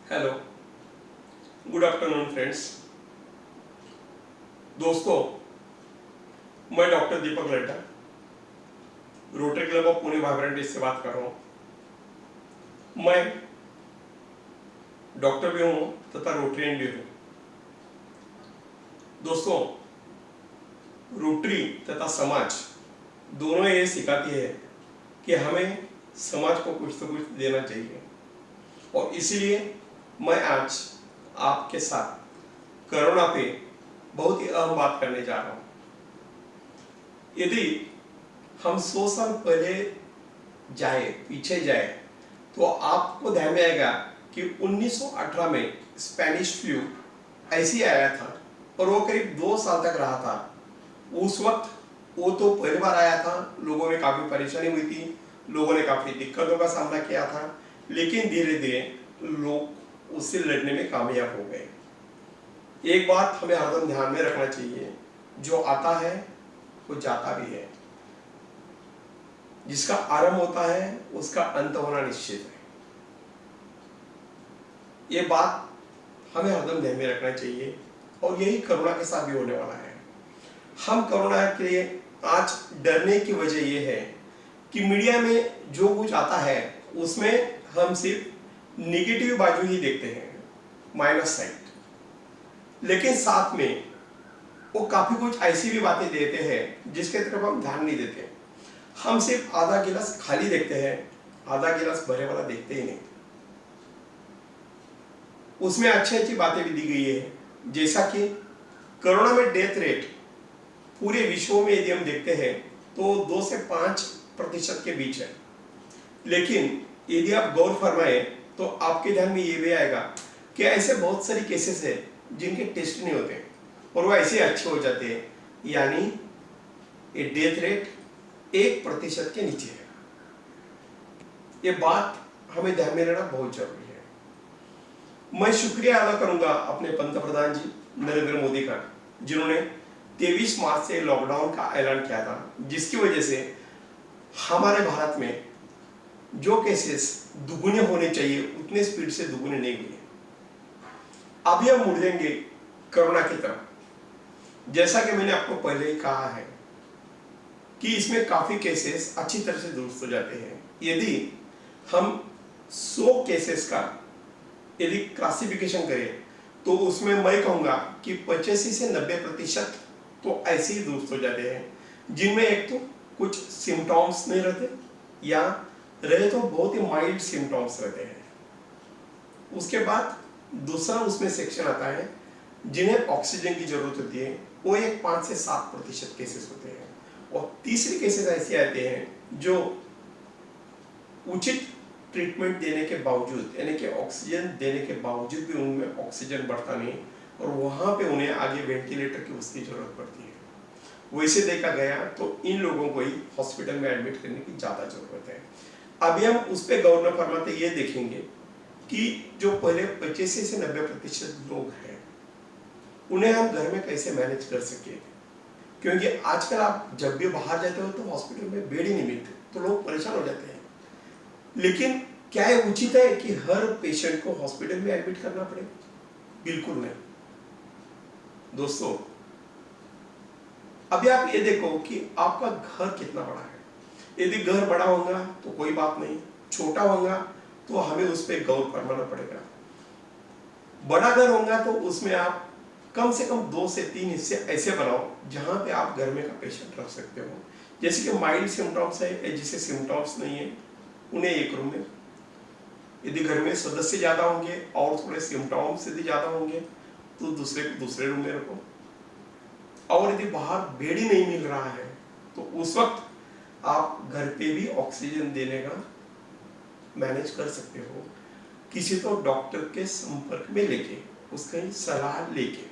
Hello, good afternoon friends. दोस्तों, मैं doctor Deepak Ladda, rotary club of Pune vibrant से बात कर रहा हूँ। मैं डॉक्टर भी हूँ तथा रोटरियन भी हूँ। दोस्तों, रोटरी तथा समाज दोनों ये सिखाती है कि हमें समाज को कुछ तो कुछ देना चाहिए, और इसीलिए मैं आज आपके साथ कोरोना पे बहुत ही अहम बात करने जा रहा हूँ। यदि हम 100 साल पहले पीछे जाए तो आपको ध्यान में आएगा कि 1918 में स्पेनिश फ्लू ऐसी आया था और वो करीब 2 साल तक रहा था। उस वक्त वो तो पहली बार आया था, लोगों में काफी परेशानी हुई थी, लोगों ने काफी दिक्कतों का सामना किया था, लेकिन धीरे धीरे लोग उससे लड़ने में कामयाब हो गए। एक बात हमें हरदम ध्यान में रखना चाहिए, जो आता है वो जाता भी है, जिसका आरंभ होता है उसका अंत होना निश्चित है। ये बात हमें हरदम ध्यान में रखना चाहिए, और यही कोरोना के साथ भी होने वाला है। हम कोरोना के लिए आज डरने की वजह यह है कि मीडिया में जो कुछ आता है उसमें हम सिर्फ निगेटिव बाजू ही देखते हैं, माइनस साइड, लेकिन साथ में वो काफी कुछ ऐसी भी बातें देते हैं जिसके तरफ हम ध्यान नहीं देते। हम सिर्फ आधा गिलास खाली देखते हैं, आधा गिलास भरे वाला देखते ही नहीं। उसमें अच्छी अच्छी बातें भी दी गई है, जैसा कि कोरोना में डेथ रेट पूरे विश्व में यदि हम देखते हैं तो 2 से 5% के बीच है, लेकिन यदि आप गौर फरमाएं तो आपके ध्यान में ये भी आएगा कि ऐसे बहुत सारी केसेस है जिनके टेस्ट नहीं होते और वो ऐसे अच्छे हो जाते हैं, यानी ये डेथ रेट 1% के नीचे है। ये बात हमें ध्यान में रखना बहुत जरूरी है। मैं शुक्रिया अदा करूंगा अपने पंतप्रधान जी नरेंद्र मोदी का, जिन्होंने 23 मार्च से लॉकडाउन का ऐलान किया था, जिसकी वजह से हमारे भारत में जो केसेस दुगुने होने चाहिए उतने स्पीड से दुगुने नहीं हुए। अभी हम मुड़ जाएंगे कोरोना की तरफ। जैसा कि मैंने आपको पहले ही कहा है कि इसमें काफी केसेस अच्छी तरह से दुरुस्त हो जाते हैं। यदि हम 100 केसेस का यदि क्लासिफिकेशन करें तो उसमें मैं कहूंगा कि 85 से 90% तो ऐसे ही दुरुस्त हो जाते हैं, जिनमें एक तो कुछ सिम्टॉम्स नहीं रहते, या रहे तो बहुत ही माइल्ड सिम्टॉम्स रहते हैं। उसके बाद दूसरा उसमें सेक्शन आता है जिन्हें ऑक्सीजन की जरूरत होती है, वो एक 5 से 7% केसेस होते हैं, और तीसरे केसेस ऐसे आते हैं जो उचित ट्रीटमेंट देने के बावजूद, यानी कि ऑक्सीजन देने के बावजूद भी उनमें ऑक्सीजन बढ़ता नहीं, और वहां पे उन्हें आगे वेंटिलेटर की उसकी जरूरत पड़ती है। वैसे देखा गया तो इन लोगों को ही हॉस्पिटल में एडमिट करने की ज्यादा जरूरत है। अभी हम उस पर गौर न फरमाते ये देखेंगे कि जो पहले 85 से 90% लोग हैं उन्हें हम घर में कैसे मैनेज कर सके, क्योंकि आजकल आप जब भी बाहर जाते हो तो हॉस्पिटल में बेड ही नहीं मिलते, तो लोग परेशान हो जाते हैं। लेकिन क्या ये उचित है कि हर पेशेंट को हॉस्पिटल में एडमिट करना पड़े? बिल्कुल नहीं। दोस्तों, अभी आप ये देखो कि आपका घर कितना बड़ा है। यदि घर बड़ा होगा तो कोई बात नहीं, छोटा होगा तो हमें उस पर गौर करना पड़ेगा। बड़ा घर होगा तो उसमें आप कम से कम 2 से 3 हिस्से ऐसे बनाओ जहां पे आप घर में का पेशेंट रख सकते हो। जैसे कि माइल्ड सिम्टम्स है, जिसे सिम्टम्स नहीं है, उन्हें एक रूम में, यदि घर में सदस्य ज्यादा होंगे और थोड़े सिम्टम्स यदि ज्यादा होंगे तो दूसरे को दूसरे रूम में रखो। और यदि बाहर बेड ही नहीं मिल रहा है तो उस वक्त आप घर पे भी ऑक्सीजन देने का मैनेज कर सकते हो, किसी तो डॉक्टर के संपर्क में लेके, उसकी सलाह लेके।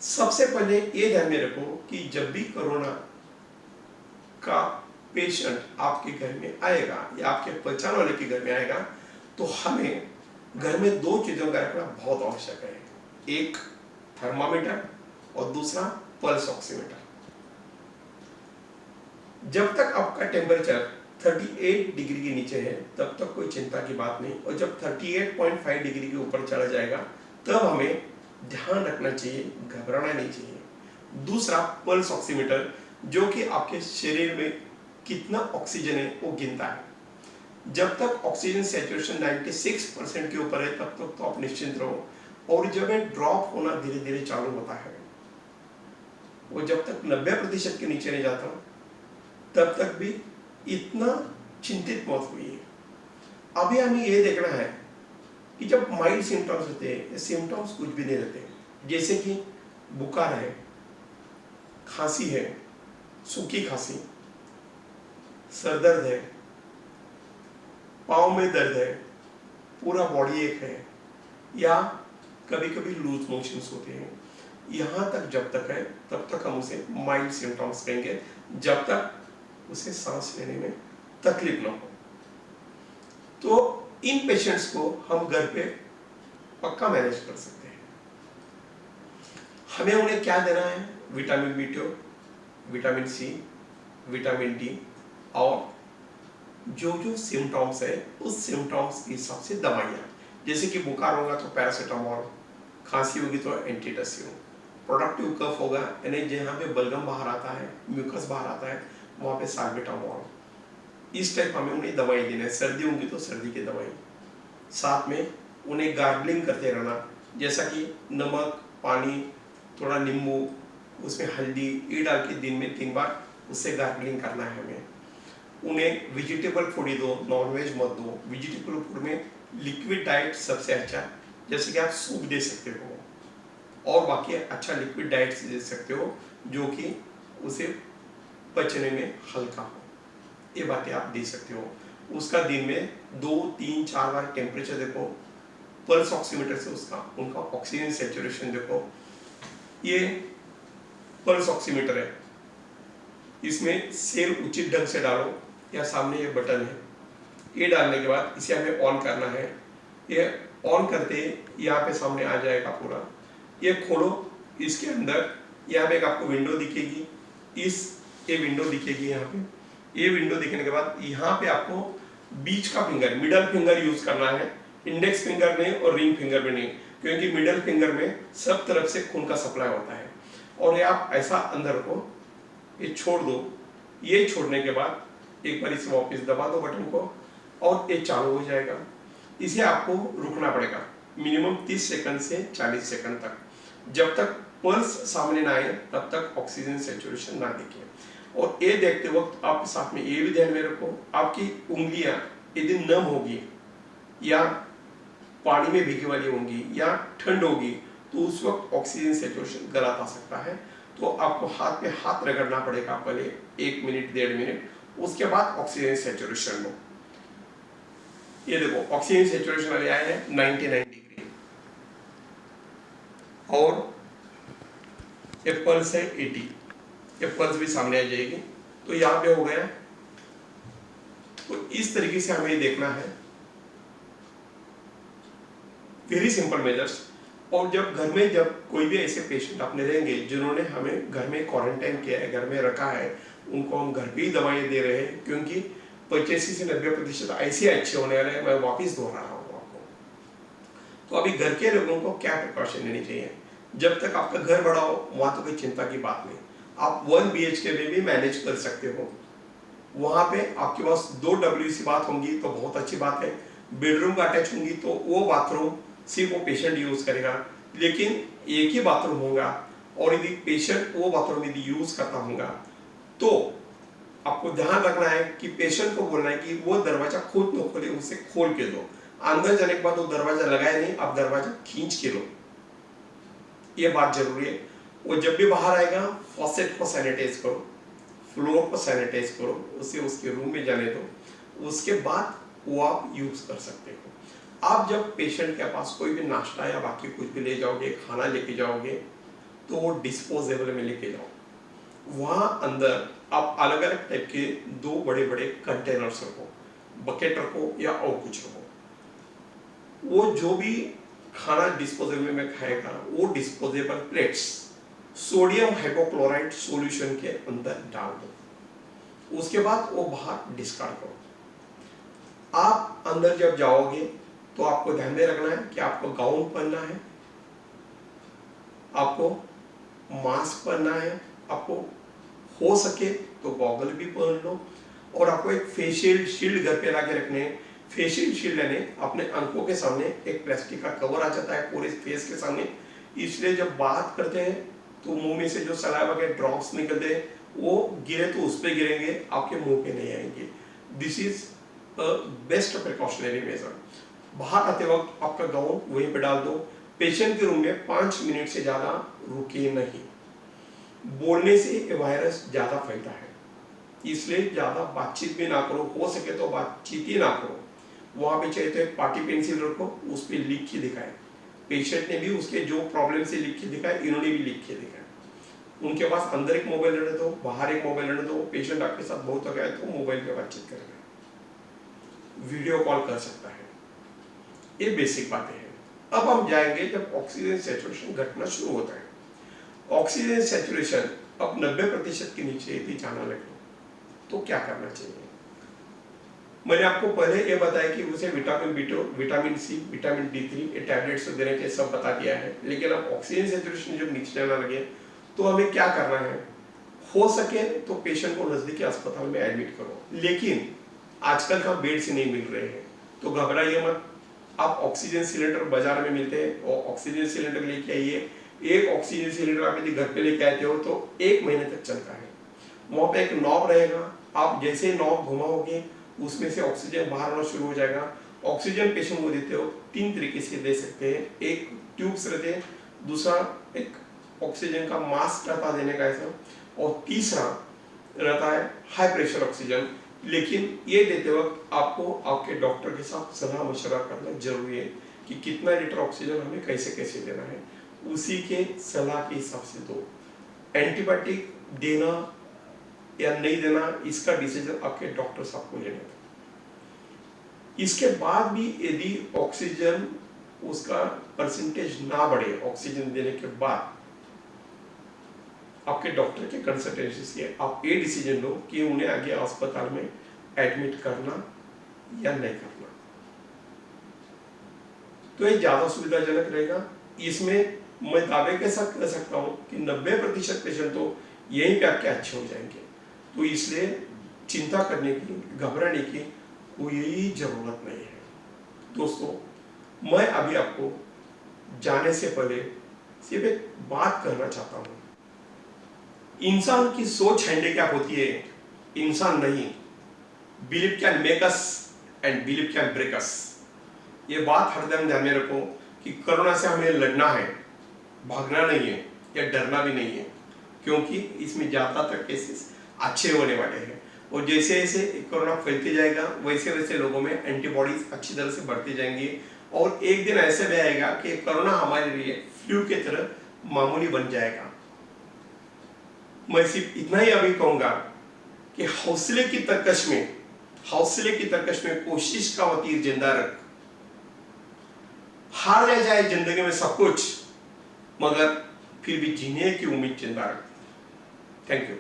सबसे पहले ये ध्यान में रखो कि जब भी कोरोना का पेशेंट आपके घर में आएगा या आपके पहचान वाले के घर में आएगा तो हमें घर में 2 चीजों का रखना बहुत आवश्यक है, एक थर्मामीटर और दूसरा पल्स ऑक्सीमीटर। जब तक आपका टेम्परेचर 38 डिग्री के नीचे है तब तक कोई चिंता की बात नहीं, और जब 38.5 डिग्री के ऊपर चला जाएगा तब हमें ध्यान रखना चाहिए, घबराना नहीं चाहिए। दूसरा, पल्स ऑक्सीमीटर, जो कि आपके शरीर में कितना ऑक्सीजन है वो गिनता है। जब तक ऑक्सीजन सैचुरेशन 96% के ऊपर है तब तक तो आप निश्चिंत रहो, और जब ये ड्रॉप होना धीरे धीरे चालू होता है, वो जब तक 90% के नीचे नहीं जाता तब तक भी इतना चिंतित मत होइए। अभी हमें ये देखना है कि जब माइल्ड सिम्टम्स होते हैं, सिम्टम्स कुछ भी नहीं रहते, जैसे कि बुखार है, खांसी है, सूखी खांसी, सर दर्द है, पाँव में दर्द है, पूरा बॉडी एक है, या कभी कभी लूज मोशंस होते हैं, यहाँ तक जब तक है तब तक हम उसे माइल्ड सिम्टम्स कहेंगे, जब तक उसे सांस लेने में तकलीफ ना हो। तो इन पेशेंट्स को हम घर पे पक्का मैनेज कर सकते हैं। हमें उन्हें क्या देना है? Vitamin B12, vitamin C, vitamin D, और जो जो सिम्टम्स है उस सिम्टम्स के हिसाब से दवाइयाँ, जैसे कि बुखार होगा तो पैरासीटामोल, खांसी होगी तो एंटीटसियो, प्रोडक्टिव कफ होगा यानी जहाँ पे बलगम बाहर आता है, म्यूकस बाहर आता है, वहाँ पे साल्बुटामोल, इस टाइप हमें उन्हें दवाई देना है। सर्दी होगी तो सर्दी की दवाई, साथ में उन्हें गार्गलिंग करते रहना, जैसा कि नमक, पानी, थोड़ा नींबू, उसमें हल्दी, ये डाल के दिन में 3 बार उससे गार्गलिंग करना है हमें। उन्हें वेजिटेबल फूड ही दो, नॉनवेज मत दो। वेजिटेबल फूड में लिक्विड डाइट सबसे अच्छा, जैसे कि आप सूप दे सकते हो, और बाकी अच्छा लिक्विड डाइट दे सकते हो जो कि उसे पचने में हल्का हो, ये बातें आप दे सकते हो। उसका दिन में 2, 3, 4 बार टेम्परेचर देखो, पल्स ऑक्सीमीटर से उनका ऑक्सीजन सैचुरेशन देखो। ये पल्स ऑक्सीमीटर है, इसमें सेल उचित ढंग से डालो, या सामने ये बटन है, ये डालने के बाद इसे हमें ऑन करना है। ये ऑन करते यहाँ पे सामने आ जाएगा पूरा, ये खोलो, इसके अंदर यहाँ पे एक आपको विंडो दिखेगी, ये विंडो दिखेगी यहाँ पे। ये विंडो दिखने के बाद यहाँ पे आपको बीच का फिंगर, मिडल फिंगर यूज करना है, इंडेक्स फिंगर नहीं और रिंग फिंगर भी नहीं, क्योंकि मिडल फिंगर में सब तरफ से खून का सप्लाई होता है। और ये आप ऐसा अंदर को ये छोड़ दो, ये छोड़ने के बाद एक बार इसे वापस दबा दो बटन को, और ये चालू हो जाएगा। इसे आपको रुकना पड़ेगा मिनिमम 30 सेकंड से 40 सेकंड तक, जब तक पल्स सामने ना आए तब तक ऑक्सीजन सैचुरेशन ना दिखे। और ये देखते वक्त आप साथ में ये भी ध्यान में रखो, आपकी उंगलियां यदि नम होगी या पानी में भीगी वाली होंगी या ठंड होगी तो उस वक्त ऑक्सीजन सैचुरेशन गलत आ सकता है। तो आपको हाथ में हाथ रगड़ना पड़ेगा पहले 1 मिनट 1.5 मिनट, उसके बाद ऑक्सीजन सैचुरेशन लो। ये देखो ऑक्सीजन सैचुरेशन वाले आए हैं 99 डिग्री, और ये पल्स है 80, ये पल्स भी सामने आ जाएगी। तो यहाँ पे हो गया। तो इस तरीके से हमें देखना है, वेरी सिंपल मेजर्स। और जब घर में जब कोई भी ऐसे पेशेंट अपने रहेंगे जिन्होंने हमें घर में क्वारंटाइन किया है, घर में रखा है, उनको हम घर पे ही दवाएं दे रहे हैं, क्योंकि 85 से 90% ऐसे अच्छे होने वाले हैं। मैं वापिस दोहरा रहा हूँ आपको। तो अभी घर के लोगों को क्या प्रिकॉशन लेनी चाहिए? जब तक आपका घर बड़ा हो वहां तो कोई चिंता की बात नहीं, आप 1 BHK में भी मैनेज कर सकते हो। वहां पे आपके पास 2 WC बाथ होंगी तो बहुत अच्छी बात है, बेडरूम का अटैच होंगी तो वो बाथरूम सिर्फ वो पेशेंट यूज करेगा, लेकिन एक ही बाथरूम होगा, और यदि पेशेंट वो बाथरूम यदि यूज करता होगा तो आपको ध्यान रखना है कि पेशेंट को बोलना है कि वो दरवाजा खुद न खोले, उसे खोल के दो। अंदर जाने के बाद वो दरवाजा लगाए नहीं, आप दरवाजा खींच के लो, ये बात जरूरी है। वो जब भी बाहर आएगा फॉसेट को सैनिटाइज करो, फ्लोर को सैनिटाइज करो, उसे उसके रूम में जाने दो, उसके बाद वो आप यूज कर सकते हो। आप जब पेशेंट के पास कोई भी नाश्ता या बाकी कुछ भी ले जाओगे, खाना लेके जाओगे, तो वो डिस्पोजेबल में लेके जाओ। वहां अंदर आप अलग अलग टाइप के 2 बड़े बड़े कंटेनर्स रखो, बकेट रखो या और कुछ रखो। वो जो भी खाना डिस्पोजेबल में खाएगा वो disposable plates sodium hypochloride solution के अंदर डाल दो। उसके बाद वो बाहर डिस्कार्ड करो। आप अंदर जब जाओगे तो आपको ध्यान में रखना है कि आपको गाउन पहनना है, आपको मास्क पहनना है, आपको हो सके तो गॉगल भी पहन लो, और आपको एक फेशियल शील्ड घर पे लाके रखने हैं। फेशियल शील्ड यानी अपने आंखों के सामने एक प्लास्टिक का कवर आ जाता है पूरे फेस के सामने, इसलिए जब बात करते हैं तो मुंह में से जो सलाइवा के ड्रॉप्स निकलते हैं वो गिरे तो उस पे गिरेंगे, आपके मुंह पे नहीं आएंगे। This is best precautionary major. बाहर आते वक्त आपका गाउन वहीं पे डाल दो। पेशेंट के रूम में 5 मिनट से ज्यादा रुके नहीं। बोलने से ये वायरस ज्यादा फैलता है, इसलिए ज्यादा बातचीत भी ना करो, हो सके तो बातचीत ही ना करो। वहां पे चाहे तो एक पार्टी पेंसिल रखो, उस पर लिख के दिखाए। पेशेंट ने भी उसके जो प्रॉब्लम से लिख के दिखाए, इन्होंने भी लिख के दिखाए। उनके पास अंदर एक मोबाइल रहने दो, बाहर एक मोबाइल रहने दो। पेशेंट आपके साथ बहुत हो गया है तो मोबाइल पे बातचीत करेगा, वीडियो कॉल कर सकता है। ये बेसिक बातें हैं। अब हम जाएंगे जब ऑक्सीजन सैचुरेशन घटना शुरू होता है। ऑक्सीजन सैचुरेशन अब 90% के नीचे यदि जाना लगे तो क्या करना चाहिए। मैंने आपको पहले ये बताया कि उसे vitamin B2, vitamin C, vitamin D3 ये टैबलेट्स देने के सब बता दिया है। लेकिन अब ऑक्सीजन सैचुरेशन जब नीचे जाना लगे तो हमें क्या करना है। हो सके तो पेशेंट को नजदीकी अस्पताल में एडमिट करो, लेकिन आजकल का बेड्स नहीं मिल रहे हैं तो घबराइए मत। आप ऑक्सीजन सिलेंडर बाजार में मिलते हैं और ऑक्सीजन सिलेंडर लेके आइए। एक ऑक्सीजन सिलेंडर आप यदि घर पे लेके आते हो तो 1 महीने तक चलता है। वहां पे एक नॉब रहेगा, आप जैसे नॉब घुमाओगे उसमें से ऑक्सीजन बाहर आना शुरू हो जाएगा। ऑक्सीजन पेशेंट को देते हो 3 तरीके से दे सकते हैं। एक ट्यूब्स रहते हैं, दूसरा एक ऑक्सीजन का मास्क रहता देने का ऐसा, और तीसरा रहता है हाई प्रेशर ऑक्सीजन। लेकिन ये देते वक्त आपको आपके डॉक्टर के साथ सलाह मशवरा करना जरूरी है कि कितना लीटर ऑक्सीजन हमें कैसे कैसे देना है, उसी के सलाह के हिसाब से दो। एंटीबायोटिक देना या नहीं देना इसका डिसीजन आपके डॉक्टर साहब को लेना है। इसके बाद भी यदि ऑक्सीजन उसका परसेंटेज ना बढ़े ऑक्सीजन देने के बाद, आपके डॉक्टर के कंसल्टेंसी से आप ये डिसीजन लो कि उन्हें आगे अस्पताल में एडमिट करना या नहीं करना। तो ये ज्यादा सुविधाजनक रहेगा। इसमें मैं दावे के साथ कह सकता हूं कि 90% पेशेंट तो यहीं पे आपके अच्छे हो जाएंगे। तो इसलिए चिंता करने की, घबराने की कोई जरूरत नहीं है। दोस्तों, मैं अभी आपको जाने से पहले सिर्फ एक बात कहना चाहता हूं। इंसान की सोच हैंडीकैप होती है, इंसान नहीं। Believe can make us and believe can break us. ये बात हरदम ध्यान में रखो कि कोरोना से हमें लड़ना है, भागना नहीं है या डरना भी नहीं है, क्योंकि इसमें ज्यादातर केसेस अच्छे होने वाले हैं। और जैसे जैसे कोरोना फैलते जाएगा वैसे वैसे लोगों में एंटीबॉडीज अच्छी तरह से बढ़ती जाएंगी, और एक दिन ऐसे भी आएगा कि कोरोना हमारे लिए फ्लू की तरह मामूली बन जाएगा। मैं सिर्फ इतना ही अभी कहूंगा कि हौसले की तरकश में कोशिश का वो तीर जिंदा रख। हार ले जाए जिंदगी में सब कुछ, मगर फिर भी जीने की उम्मीद जिंदा रख। Thank you.